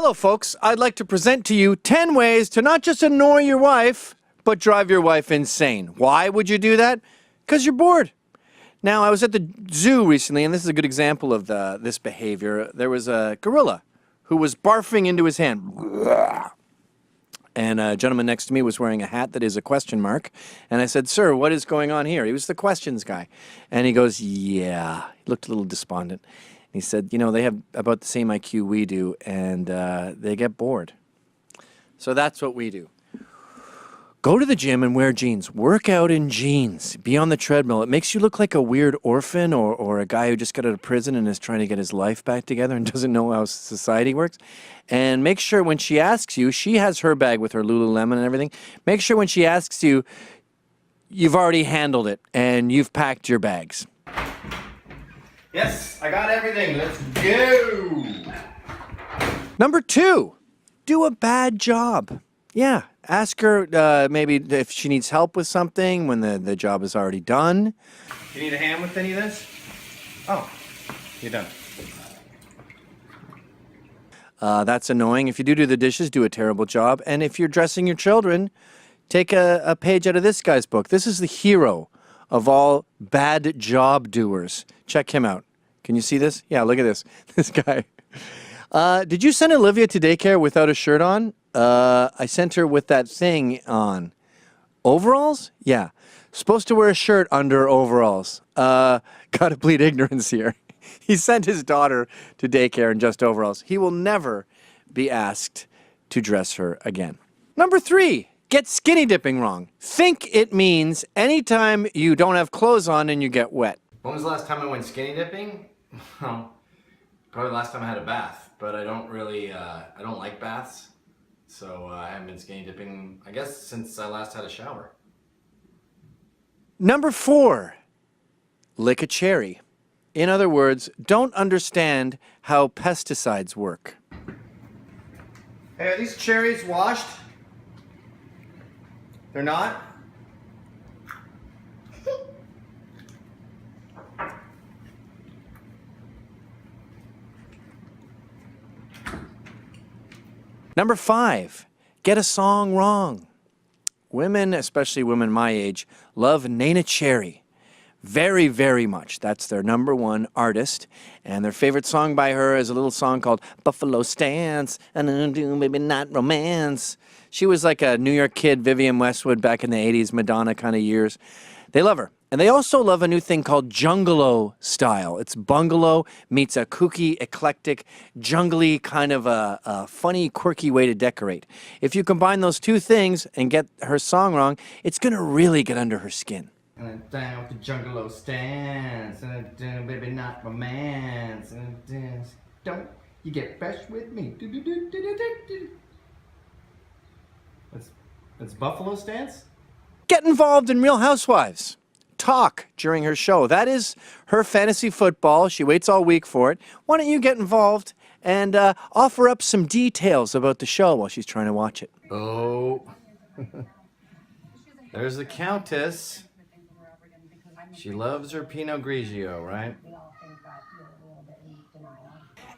Hello, folks. I'd like to present to you 10 ways to not just annoy your wife, but drive your wife insane. Why would you do that? Because you're bored. Now, I was at the zoo recently, and this is a good example of this behavior. There was a gorilla who was barfing into his hand. And a gentleman next to me was wearing a hat that is a question mark. And I said, "Sir, what is going on here?" He was the questions guy. And he goes, "Yeah." He looked a little despondent. He said, "You know, they have about the same IQ we do, and they get bored." So that's what we do. Go to the gym and wear jeans. Work out in jeans. Be on the treadmill. It makes you look like a weird orphan or a guy who just got out of prison and is trying to get his life back together and doesn't know how society works. And make sure when she asks you, she has her bag with her Lululemon and everything. Make sure when she asks you, you've already handled it and you've packed your bags. Yes, I got everything. Let's go. Number 2, do a bad job. Yeah, ask her maybe if she needs help with something when the job is already done. You need a hand with any of this? Oh, you're done. That's annoying. If you do the dishes, do a terrible job. And if you're dressing your children, take a page out of this guy's book. This is the hero of all bad job doers. Check him out. Can you see this? Yeah, look at this. This guy. Did you send Olivia to daycare without a shirt on? I sent her with that thing on. Overalls? Yeah. Supposed to wear a shirt under overalls. Gotta plead ignorance here. He sent his daughter to daycare in just overalls. He will never be asked to dress her again. Number 3, get skinny dipping wrong. Think it means anytime you don't have clothes on and you get wet. When was the last time I went skinny dipping? Well, probably the last time I had a bath, but I don't really, I don't like baths. So I haven't been skinny dipping, I guess, since I last had a shower. Number 4, lick a cherry. In other words, don't understand how pesticides work. Hey, are these cherries washed? They're not? Number 5, get a song wrong. Women, especially women my age, love Nena Cherry very, very much. That's their number 1 artist. And their favorite song by her is a little song called Buffalo Stance, and maybe not romance. She was like a New York kid, Vivienne Westwood, back in the 80s, Madonna kind of years. They love her. And they also love a new thing called Jungalow style. It's bungalow meets a kooky, eclectic, jungly kind of a funny, quirky way to decorate. If you combine those two things and get her song wrong, it's going to really get under her skin. And down with the Jungalow stance, and baby not romance, and don't you get fresh with me? That's Buffalo Stance? Get involved in Real Housewives. Talk during her show. That is her fantasy football. She waits all week for it. Why don't you get involved and offer up some details about the show while she's trying to watch it? Oh. There's the Countess. She loves her Pinot Grigio, right?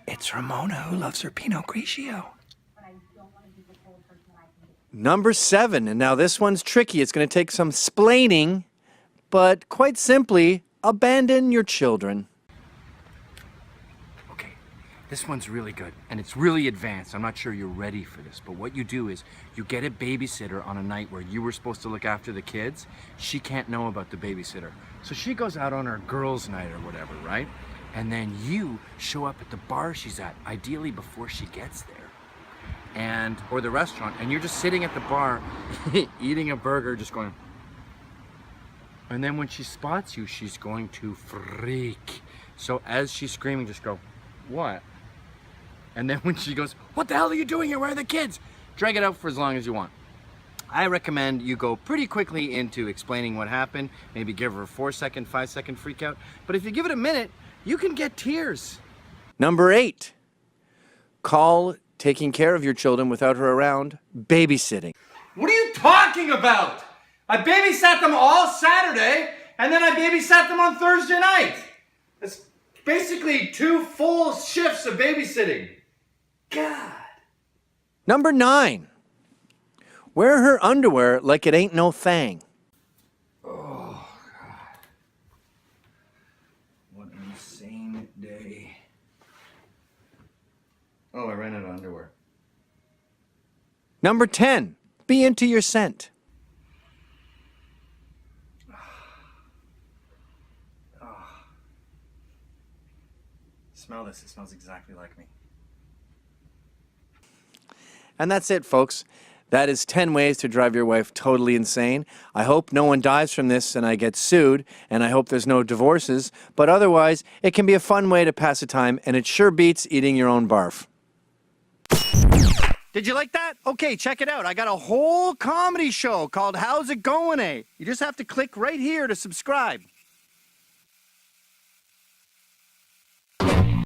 It's Ramona who loves her Pinot Grigio. Number 7, and now this one's tricky. It's going to take some splaining, but quite simply, abandon your children. Okay, this one's really good, and it's really advanced. I'm not sure you're ready for this, but what you do is you get a babysitter on a night where you were supposed to look after the kids. She can't know about the babysitter. So she goes out on her girls' night or whatever, right? And then you show up at the bar she's at, ideally before she gets there. Or the restaurant, and you're just sitting at the bar eating a burger, just going. And then when she spots you, she's going to freak. So as she's screaming, just go, "What?" And then when she goes, "What the hell are you doing here? Where are the kids?" Drag it out for as long as you want. I recommend you go pretty quickly into explaining what happened. Maybe give her a 4-second, 5-second freak out. But if you give it a minute, you can get tears. Number 8, call taking care of your children without her around babysitting. What are you talking about? I babysat them all Saturday, and then I babysat them on Thursday night. It's basically 2 full shifts of babysitting. God. Number 9. Wear her underwear like it ain't no thing. Oh, God. What an insane day. Oh, I ran out of underwear. Number 10. Be into your scent. Smell this. It smells exactly like me. And that's it, folks. That is 10 ways to drive your wife totally insane. I hope no one dies from this and I get sued, and I hope there's no divorces. But otherwise, it can be a fun way to pass the time, and it sure beats eating your own barf. Did you like that? Okay, check it out. I got a whole comedy show called How's It Going, Eh? You just have to click right here to subscribe.